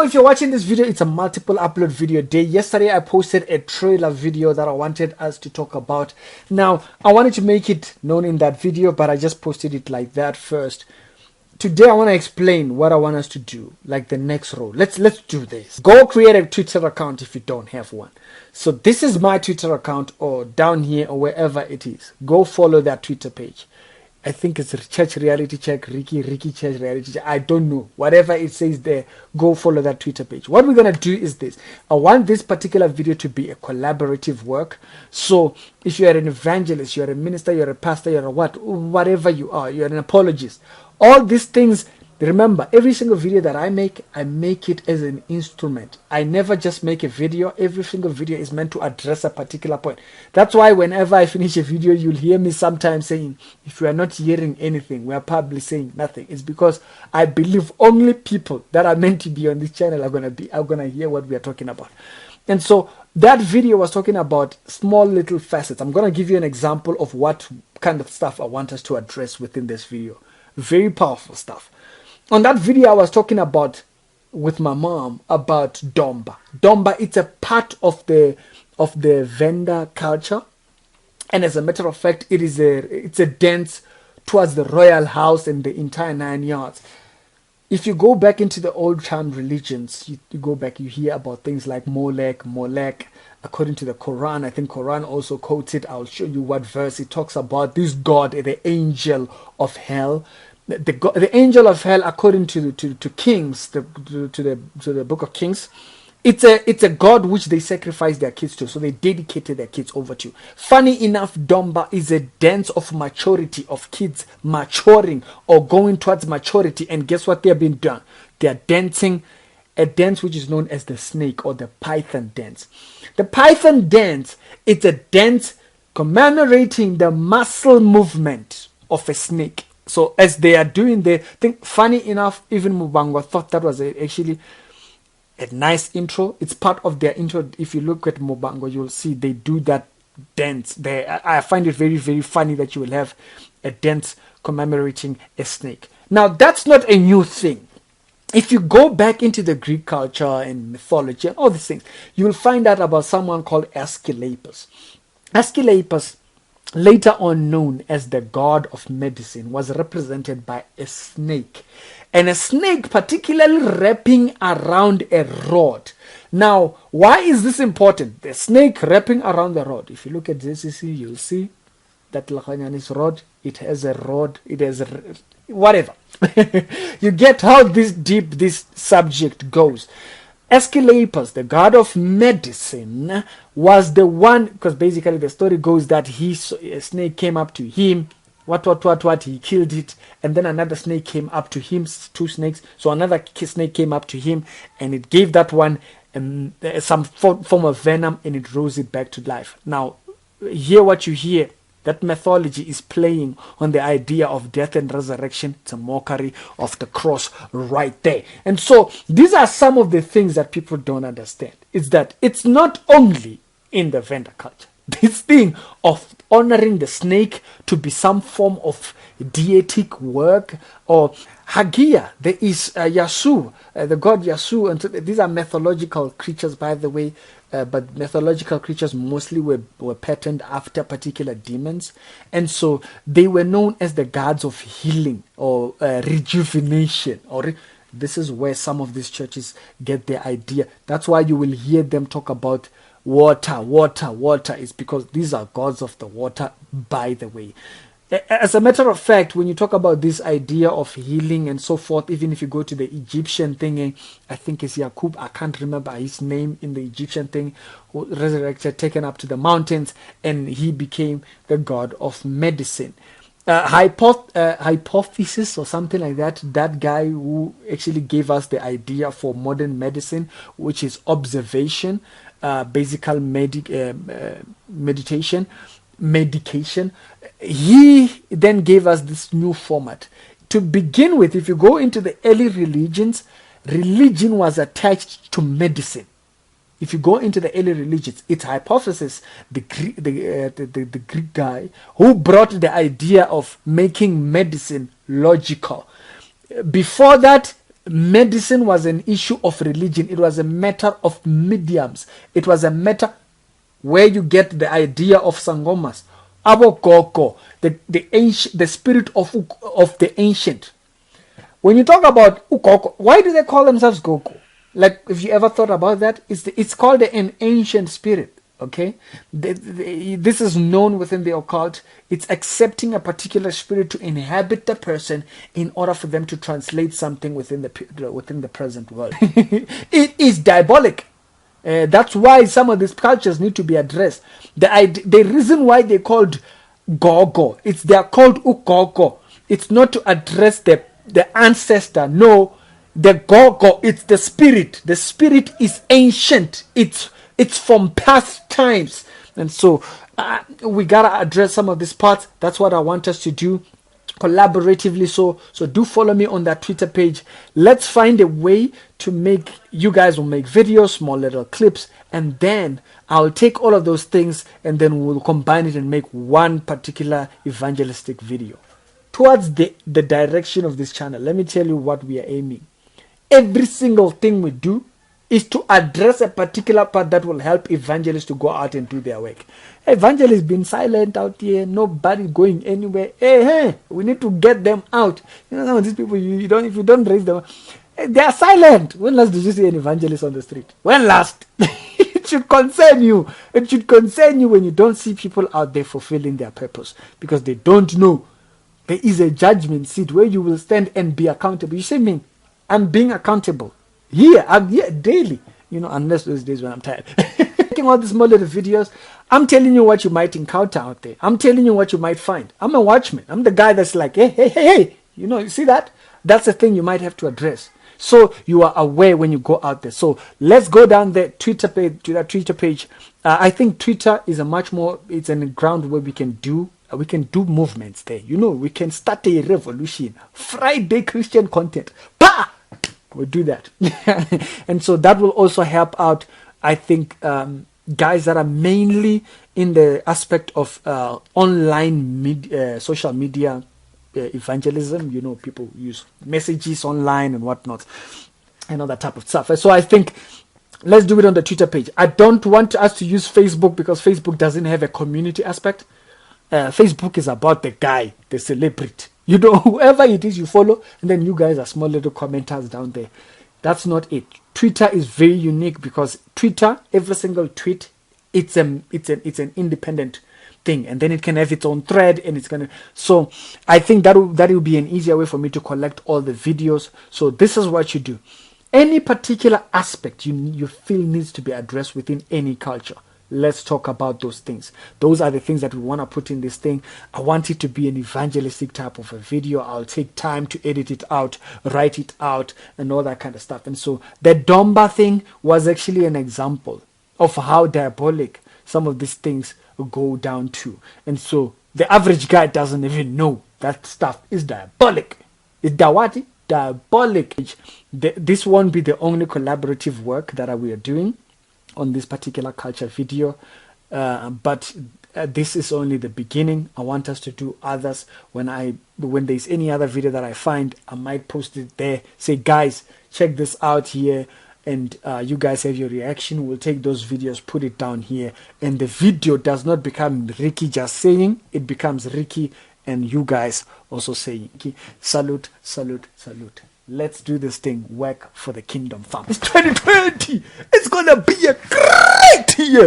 if you're watching this video, it's a multiple upload video day. Yesterday, I posted a trailer video that I wanted us to talk about. Now, I wanted to make it known in that video, but I just posted it like that first. Today, I want to explain what I want us to do, like the next row. Let's do this. Go create a Twitter account if you don't have one. So this is my Twitter account, or down here, or wherever it is. Go follow that Twitter page. I think it's Church Reality Check, Ricky Church Reality Check. I don't know. Whatever it says there, go follow that Twitter page. What we're going to do is this. I want this particular video to be a collaborative work. So if you're an evangelist, you're a minister, you're a pastor, you're a whatever you are, you're an apologist. All these things, remember, every single video that I make it as an instrument. I never just make a video. Every single video is meant to address a particular point. That's why whenever I finish a video, you'll hear me sometimes saying, if you are not hearing anything, we are probably saying nothing. It's because I believe only people that are meant to be on this channel are gonna hear what we are talking about. And so that video was talking about small little facets. I'm gonna give you an example of what kind of stuff I want us to address within this video. Very powerful stuff. On that video, I was talking about, with my mom, about Domba. Domba, it's a part of the Venda culture. And as a matter of fact, it's a dance towards the royal house and the entire 9 yards. If you go back into the old time religions, you go back, you hear about things like Molech. According to the Quran, I think Quran also quotes it. I'll show you what verse it talks about. This God, the angel of hell. The angel of hell, according to Kings, to the book of Kings, it's a god which they sacrifice their kids to, so they dedicated their kids over to. Funny enough, Domba is a dance of maturity, of kids maturing or going towards maturity. And guess what they're being done? They're dancing a dance which is known as the snake or the python dance. The python dance, it's a dance commemorating the muscle movement of a snake. So as they are doing their thing, funny enough, even Mubango thought that was actually a nice intro. It's part of their intro. If you look at Mubango, you'll see they do that dance. I find it very, very funny that you will have a dance commemorating a snake. Now, that's not a new thing. If you go back into the Greek culture and mythology and all these things, you will find out about someone called Asclepius. Asclepius, later on known as the god of medicine, was represented by a snake. And a snake particularly wrapping around a rod. Now, why is this important? The snake wrapping around the rod. If you look at this, you'll see that Lakhanyani's rod, it has a rod, it has whatever. You get how deep this subject goes. Asclepius, the god of medicine, was the one, because basically the story goes that a snake came up to him, he killed it, and then another snake came up to him, 2 snakes, so another snake came up to him, and it gave that one some form of venom, and it rose it back to life. Now, hear what you hear. That mythology is playing on the idea of death and resurrection. It's a mockery of the cross right there. And so these are some of the things that people don't understand. It's that it's not only in the Venda culture. This thing of honoring the snake to be some form of deitic work, or Hagia, there is Yasu, the god Yasu, and so these are mythological creatures, by the way, but mythological creatures mostly were patterned after particular demons, and so they were known as the gods of healing or rejuvenation. This is where some of these churches get their idea. That's why you will hear them talk about water is because these are gods of the water, by the way. As a matter of fact, when you talk about this idea of healing and so forth, even if you go to the Egyptian thing, I think it's Yaqub, I can't remember his name in the Egyptian thing, who resurrected, taken up to the mountains, and he became the god of medicine. Hypothesis or something like that, that guy who actually gave us the idea for modern medicine, which is observation, medication, he then gave us this new format. To begin with, if you go into the early religions, religion was attached to medicine. If you go into the early religions, it's hypothesis, the Greek guy who brought the idea of making medicine logical. Before that, medicine was an issue of religion. It was a matter of mediums. It was a matter where you get the idea of sangomas, abokoko, the spirit of the ancient. When you talk about ukoko, why do they call themselves goko? Like, if you ever thought about that, it's called an ancient spirit. Okay, this is known within the occult. It's accepting a particular spirit to inhabit the person in order for them to translate something within the present world. It is diabolic. That's why some of these cultures need to be addressed. The reason why they called gogo, they're called ukoko. It's not to address the ancestor. No, the gogo, it's the spirit. The spirit is ancient. It's from past times. And so we gotta address some of these parts. That's what I want us to do collaboratively. So do follow me on that Twitter page. Let's find a way to make, you guys will make videos, small little clips, and then I'll take all of those things and then we'll combine it and make one particular evangelistic video towards the direction of this channel. Let me tell you what we are aiming. Every single thing we do is to address a particular part that will help evangelists to go out and do their work. Evangelists been silent out here, nobody going anywhere. Hey, we need to get them out. You know, some of these people, if you don't raise them, they are silent. When last did you see an evangelist on the street? When last? It should concern you. It should concern you when you don't see people out there fulfilling their purpose, because they don't know there is a judgment seat where you will stand and be accountable. You say, me, I'm being accountable. I'm here daily, unless those days when I'm tired. Making all these small little videos, I'm telling you what you might encounter out there. I'm telling you what you might find. I'm a watchman. I'm the guy that's like, hey, you see that? That's the thing you might have to address. So you are aware when you go out there. So let's go down there, Twitter page. I think Twitter is it's a ground where we can do movements there. We can start a revolution. Friday Christian content. Bah! We'll do that. And so that will also help out, I think, guys that are mainly in the aspect of online social media evangelism. People use messages online and whatnot and all that type of stuff. So I think let's do it on the Twitter page. I don't want us to use Facebook because Facebook doesn't have a community aspect. Facebook is about the guy, the celebrity. Whoever it is you follow, and then you guys are small little commenters down there. That's not it. Twitter is very unique because Twitter, every single tweet, it's an independent thing, and then it can have its own thread, and it's gonna. So I think that will be an easier way for me to collect all the videos. So this is what you do. Any particular aspect you feel needs to be addressed within any culture, let's talk about those things. Those are the things that we want to put in this thing. I want it to be an evangelistic type of a video. I'll take time to edit it out, write it out, and all that kind of stuff. And so the Domba thing was actually an example of how diabolic some of these things go down to. And so the average guy doesn't even know that stuff is diabolic. It's diabolic. This won't be the only collaborative work that we are doing on this particular culture video, but this is only the beginning. I want us to do others. When there's any other video that I find, I might post it there, say, guys, check this out here, and you guys have your reaction. We'll take those videos, put it down here, and the video does not become Ricky just saying, it becomes Ricky and you guys also saying, salute, salute, salute. Let's do this thing, work for the kingdom, fam. It's 2020. It's gonna be a great year.